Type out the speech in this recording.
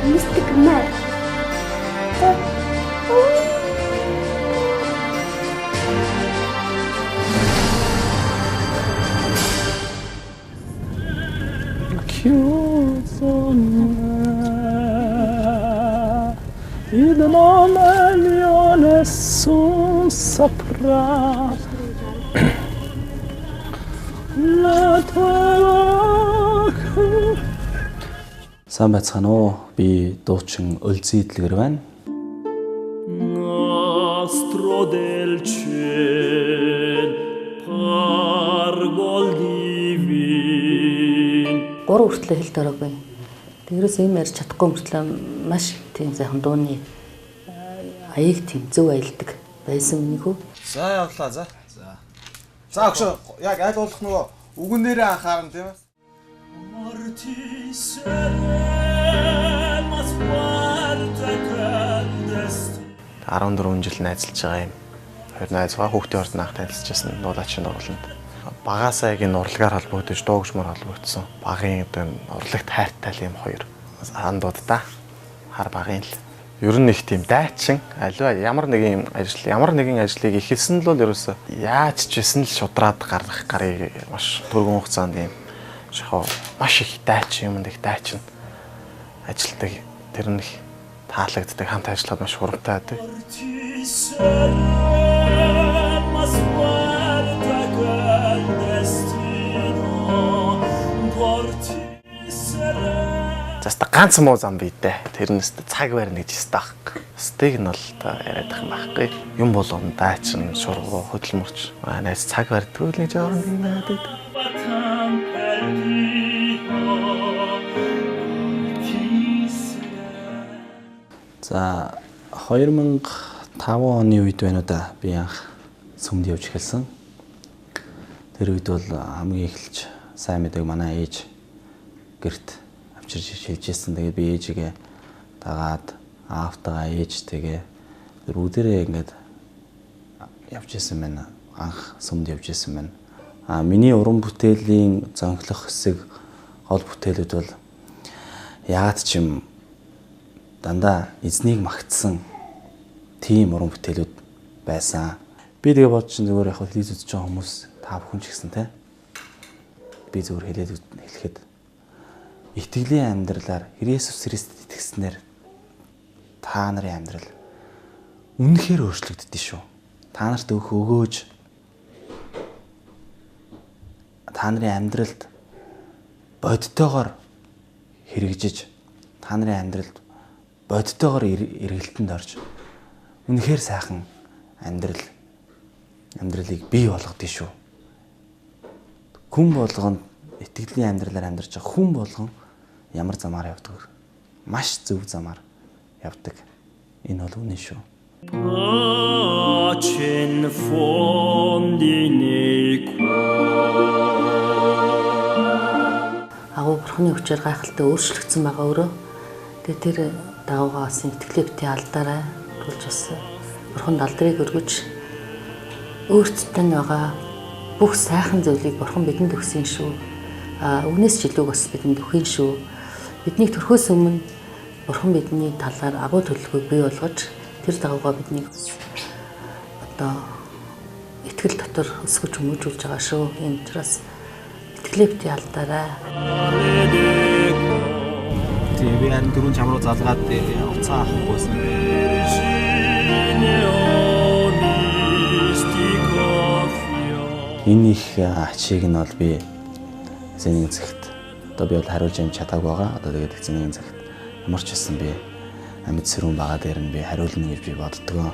Mystic Man. Il non è nessun saprà la tua. Сайн байцгаана уу? Би дуучин Өлзий Идэлгэр байна. Nostro del ciel pargol divin. 3 хүртэл хэл дөрөггүй. Тэгээс юм ярьж чадахгүй мөртлөө маш тийм сайхан дууны аяг тийм зөв аялдаг байсан минийх үү? За явлаа за. За өгшөө яг аль болох нөгөө үгэн дээрээ анхаарна тийм ээ. 14 жил найзалж байгаа юм. Хоёр найз ба хүүхдийн орд наах танилцчихсан дуулаачийн дурлалд. Багаасаа яг энэ урлагаар холбогдож дуугчмаар холбогдсон. Багын одоо урлагт хайртай юм хоёр. Хандууд та хар багын л. Ер нь их тийм дайчин аливаа ямар нэгэн ажлыг ихэлсэн л бол ерөөсөө яаж ч вэсэн л шудраад гарыг маш түргэн хугацаанд юм шахав маш их дайчин юмд их дайчин ажилтдаг тэр нь их таалагддаг хамт ажиллахад маш хурамтай байдаг. Заста ганц муу зам бийдээ. Тэрнээс цаг барьна гэж ястаах. Стыг нь бол яриад ах юм байхгүй. Юм болгоно дайчин шургуу хөдөлмөрч. Манайс цаг барьдгүй л гэж орон дийнэ. За 2005 оны үед байна уу да би анх сүмд явж эхэлсэн. Тэр үед бол хамгийн эхэлж сайн мэдэг манай ээж гэрт авчирч шилжижсэн. Тэгээд би ээжигээ дагаад аавтайгаа ээжтэйгээ тэр үдэрээ ингээд явж исэн байна. Анх сүмд явж исэн байна. Миний уран бүтээлийн зонхлох хэсэг гол бүтээлүүд бол яад ч юм дандаа эзнийг магтсан тийм уран бүтээлүүд байсан. Би тэгээ бодож зүгээр яг хэлээд үзэж байгаа хүмүүс та бүхэн ч гэсэн те. Би зүгээр хэлэхэд итгэлийн амьдралаар Иесус Христэд итгэснээр та нарын амьдрал үнэхээр өөрчлөгддөг шүү. Та нарт өгөөж та нарын амьдралд бодтойгоор хэрэгжиж та нарын амьдралд бодтойгоор эргэлтэнд орж үнэхээр сайхан амьдралыг бий болгодог шүү. Хүн болгонд итгэлийн амьдралаар амьдарч байгаа хүн болгон ямар замаар явдаг? Маш зөв замаар явдаг. Энэ бол үнэн шүү. Агуу бурхны хүчээр гайхалтай өөрчлөгдсөн байгаа өөрөө. Тэгээ тэр дагуугаас итгэлээ бити алдаарай. Тэгж бас бурханд алдрыг өргөж өөртөө байгаа бүх сайхан зүйлийг бурхан бидэнд өгсөн шүү. Үүнээс жилүүг бас бидэнд өгөх шүү. Бидний төрхөөс өмнө бурхан бидний талаар агуу төлөвлөгөө бий болгож тэр дагуугаа биднийг одоо итгэл дотор өсгөж хүмүүжүүлж байгаа шүү. Энэ учраас итгэлээ бити алдаарай. Би энэ дөрөв чам руу залгаад уцаа авахгүйсэн. Энэ их ачийг нь бол би эзэн цагт одоо би бол хариулж юм чадаагүй байгаа. Одоо тэгээд эзэн цагт ямар ч байсан би амьд сэрүүн байгаа дээр нь би хариулна гэж би боддгоо.